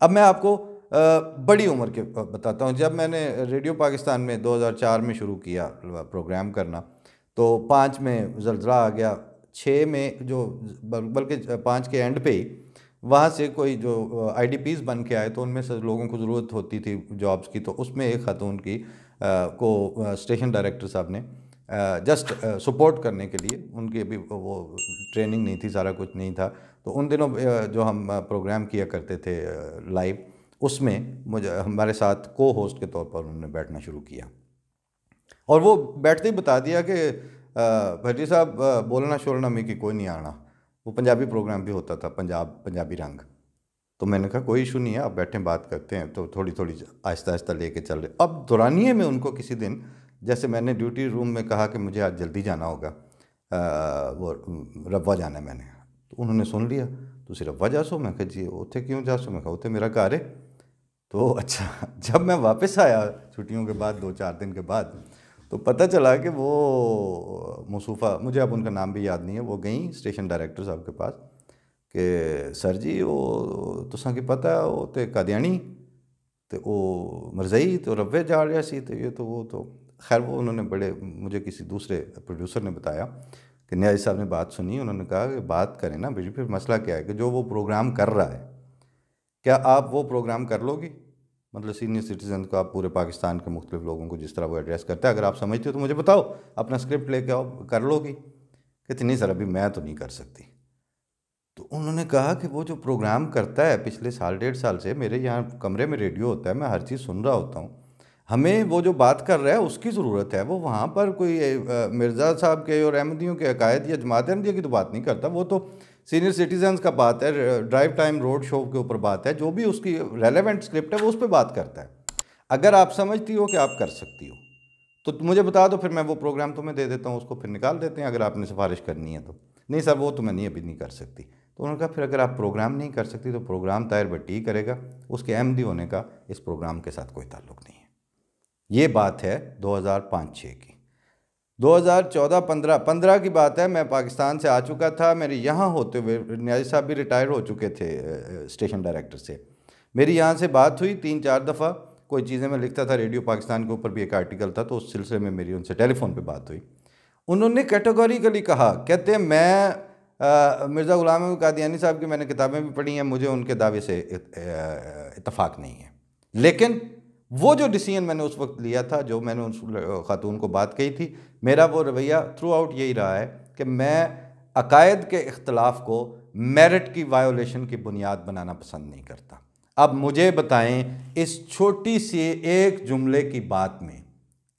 अब मैं आपको बड़ी उम्र के बताता हूँ। जब मैंने रेडियो पाकिस्तान में 2004 में शुरू किया प्रोग्राम करना, तो 5 में ज़लज़ला आ गया, 6 में जो बल्कि 5 के एंड पे ही वहाँ से कोई जो आईडीपीज़ बन के आए, तो उनमें से लोगों को ज़रूरत होती थी जॉब्स की, तो उसमें एक खातून की को स्टेशन डायरेक्टर साहब ने जस्ट सपोर्ट करने के लिए, उनकी अभी वो ट्रेनिंग नहीं थी, सारा कुछ नहीं था, तो उन दिनों जो हम प्रोग्राम किया करते थे लाइव, उसमें मुझे हमारे साथ को होस्ट के तौर पर उन्होंने बैठना शुरू किया। और वो बैठते ही बता दिया कि भट्टी साहब बोलना शोलना में कि कोई नहीं आना। वो पंजाबी प्रोग्राम भी होता था, पंजाबी रंग। तो मैंने कहा कोई इशू नहीं है, आप बैठें बात करते हैं। तो थोड़ी थोड़ी आहिस्ता आहिस्ता लेके चल रहे। अब दौरानिए में उनको किसी दिन, जैसे मैंने ड्यूटी रूम में कहा कि मुझे आज जल्दी जाना होगा, वो रब्वा जाना है मैंने, तो उन्होंने सुन लिया, तो सिर्फ रब्वा जासो। मैं कहा जी उथे क्यों जासो? मैं कहा उथे मेरा घर है। तो अच्छा, जब मैं वापस आया छुट्टियों के बाद 2-4 दिन के बाद, तो पता चला कि वो मुसूफ़ा, मुझे अब उनका नाम भी याद नहीं है, वो गई स्टेशन डायरेक्टर साहब के पास कि सर जी वो तुसां की पता है वो तो कादियानी, तो वो मरज़ई तो रव्वे जा रहा सी, तो ये तो वो तो खैर, वो उन्होंने बड़े, मुझे किसी दूसरे प्रोड्यूसर ने बताया कि न्याजी साहब ने बात सुनी, उन्होंने कहा कि बात करें ना भाई, फिर मसला क्या है कि जो वो प्रोग्राम कर रहा है, क्या आप वो प्रोग्राम कर लोगी? मतलब सीनियर सिटीज़न को, आप पूरे पाकिस्तान के मुख्तलिफ लोगों को जिस तरह वो एड्रेस करता है, अगर आप समझते हो तो मुझे बताओ, अपना स्क्रिप्ट लेके आओ, कर लोगी? कहती नहीं सर अभी मैं तो नहीं कर सकती। तो उन्होंने कहा कि वो जो प्रोग्राम करता है पिछले साल 1.5 साल से, मेरे यहाँ कमरे में रेडियो होता है, मैं हर चीज़ सुन रहा होता हूँ, हमें वो जो बात कर रहा है उसकी ज़रूरत है। वो वहाँ पर कोई मिर्ज़ा साहब के और अहमदियों के अकायद या जमात अहमदिया की तो बात नहीं करता, वो तो सीनियर सिटीजन्स का बात है, ड्राइव टाइम रोड शो के ऊपर बात है, जो भी उसकी रेलेवेंट स्क्रिप्ट है वो उस पर बात करता है। अगर आप समझती हो कि आप कर सकती हो तो मुझे बता दो, फिर मैं वो प्रोग्राम तुम्हें दे देता हूँ, उसको फिर निकाल देते हैं अगर आपने सिफारिश करनी है तो। नहीं सर वो तो मैं नहीं अभी नहीं कर सकती। तो उन्होंने कहा फिर अगर आप प्रोग्राम नहीं कर सकती तो प्रोग्राम ताहिर भट्टी ही करेगा, उसके अहमदी होने का इस प्रोग्राम के साथ कोई ताल्लुक़ नहीं है। ये बात है 2005-06 की। 2014-15 की बात है, मैं पाकिस्तान से आ चुका था। मेरे यहाँ होते हुए न्याजी साहब भी रिटायर हो चुके थे स्टेशन डायरेक्टर से। मेरी यहाँ से बात हुई 3-4 दफ़ा, कोई चीज़ें मैं लिखता था रेडियो पाकिस्तान के ऊपर भी एक आर्टिकल था, तो उस सिलसिले में मेरी उनसे टेलीफोन पे बात हुई। उन्होंने कैटेगोरिकली कहा, कहते हैं मैं मिर्ज़ा ग़ुलाम अहमद कादियानी साहब की मैंने किताबें भी पढ़ी हैं, मुझे उनके दावे से इत्तफाक नहीं है, लेकिन वो जो डिसीजन मैंने उस वक्त लिया था, जो मैंने उस खातून को बात कही थी, मेरा वो रवैया थ्रू आउट यही रहा है कि मैं अकायद के इख्तलाफ को मेरिट की वायोलेशन की बुनियाद बनाना पसंद नहीं करता। अब मुझे बताएं, इस छोटी सी एक जुमले की बात में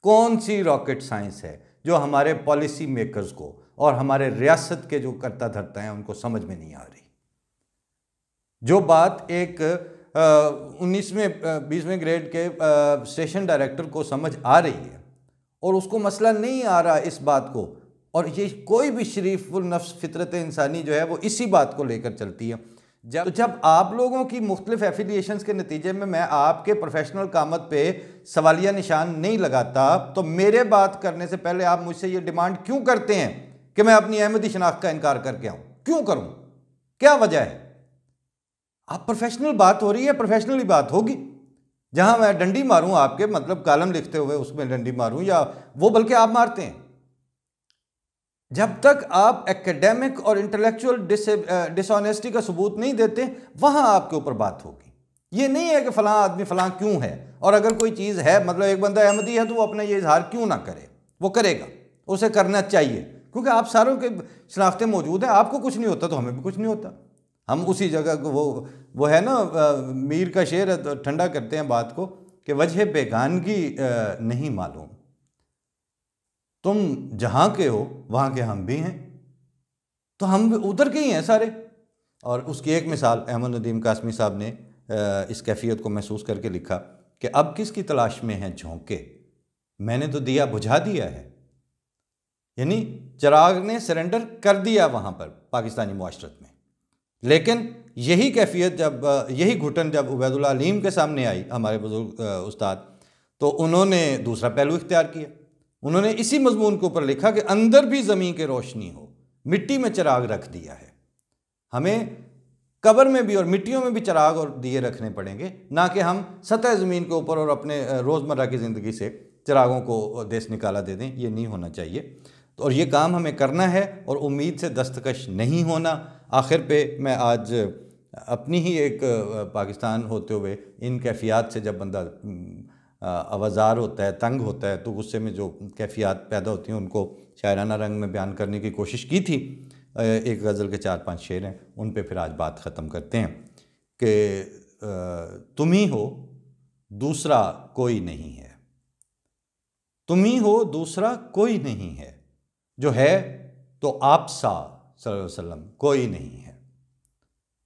कौन सी रॉकेट साइंस है जो हमारे पॉलिसी मेकर्स को और हमारे रियासत के जो करता धरता हैं उनको समझ में नहीं आ रही? जो बात एक 19वें 20वें ग्रेड के स्टेशन डायरेक्टर को समझ आ रही है और उसको मसला नहीं आ रहा इस बात को, और ये कोई भी शरीफुल नफ्स फितरत इंसानी जो है वो इसी बात को लेकर चलती है। जब आप लोगों की मुख्तलिफ एफिलिएशंस के नतीजे में मैं आपके प्रोफेशनल कामत पे सवालिया निशान नहीं लगाता, तो मेरे बात करने से पहले आप मुझसे ये डिमांड क्यों करते हैं कि मैं अपनी अहमदी शनाख्त का इनकार करके आऊँ? क्यों करूँ? क्या वजह है? आप प्रोफेशनल बात हो रही है, प्रोफेशनली बात होगी। जहां मैं डंडी मारूं आपके, मतलब कॉलम लिखते हुए उसमें डंडी मारूं, या वो बल्कि आप मारते हैं, जब तक आप एकेडमिक और इंटेलेक्चुअल डिसऑनेस्टी का सबूत नहीं देते, वहां आपके ऊपर बात होगी। ये नहीं है कि फलां आदमी फलां क्यों है, और अगर कोई चीज़ है, मतलब एक बंदा अहमदी है तो वो अपना ये इजहार क्यों ना करे? वो करेगा, उसे करना चाहिए, क्योंकि आप सारों के शनाख्तें मौजूद हैं। आपको कुछ नहीं होता तो हमें भी कुछ नहीं होता। हम उसी जगह को, वो है ना मीर का शेर है, तो ठंडा करते हैं बात को कि वजह बेगानगी नहीं मालूम, तुम जहाँ के हो वहाँ के हम भी हैं, तो हम उधर के ही हैं सारे। और उसकी एक मिसाल अहमद नदीम कासमी साहब ने इस कैफियत को महसूस करके लिखा कि अब किसकी तलाश में हैं झोंके, मैंने तो दिया बुझा दिया है। यानी चिराग ने सरेंडर कर दिया वहाँ पर पाकिस्तानी मुआशरत में। लेकिन यही कैफियत जब, यही घुटन जब उबैदुल्लाह अलीम के सामने आई, हमारे बुजुर्ग उस्ताद, तो उन्होंने दूसरा पहलू इख्तियार किया। उन्होंने इसी मजमून के ऊपर लिखा कि अंदर भी ज़मीन की रोशनी हो, मिट्टी में चिराग रख दिया है। हमें कब्र में भी और मिट्टियों में भी चिराग और दिए रखने पड़ेंगे, ना कि हम सतह ज़मीन के ऊपर और अपने रोज़मर्रा की ज़िंदगी से चिरागों को देश निकाला दे दें। ये नहीं होना चाहिए। और ये काम हमें करना है और उम्मीद से दस्तकश नहीं होना। आखिर पे मैं आज अपनी ही एक पाकिस्तान होते हुए इन कैफियत से जब बंदा आवाज़ार होता है, तंग होता है, तो गुस्से में जो कैफियत पैदा होती हैं उनको शायराना रंग में बयान करने की कोशिश की थी। एक गज़ल के 4-5 शेर हैं, उन पे फिर आज बात ख़त्म करते हैं कि तुम ही हो दूसरा कोई नहीं है, तुम ही हो दूसरा कोई नहीं है, जो है तो आप सा सल्लल्लाहु अलैहि वसल्लम कोई नहीं है,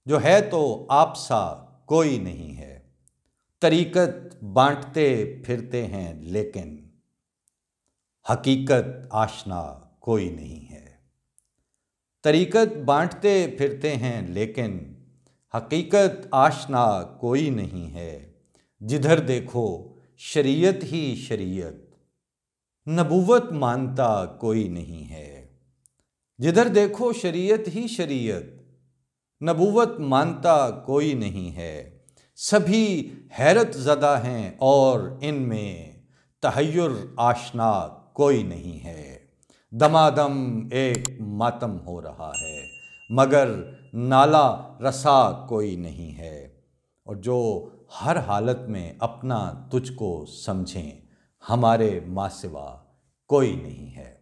जो है तो आप सा कोई नहीं है। तरीक़त बांटते फिरते हैं लेकिन हकीकत आशना कोई नहीं है। तरीक़त बांटते फिरते हैं लेकिन हकीकत आशना कोई नहीं है। जिधर देखो शरीयत ही शरीयत, नबूवत मानता कोई नहीं है। जिधर देखो शरीयत ही शरीयत, नबूवत मानता कोई नहीं है। सभी हैरत ज़दा हैं और इनमें तहय्युर आशना कोई नहीं है। दमादम एक मातम हो रहा है मगर नाला रसा कोई नहीं है। और जो हर हालत में अपना तुझको समझें, हमारे माँ सिवा कोई नहीं है।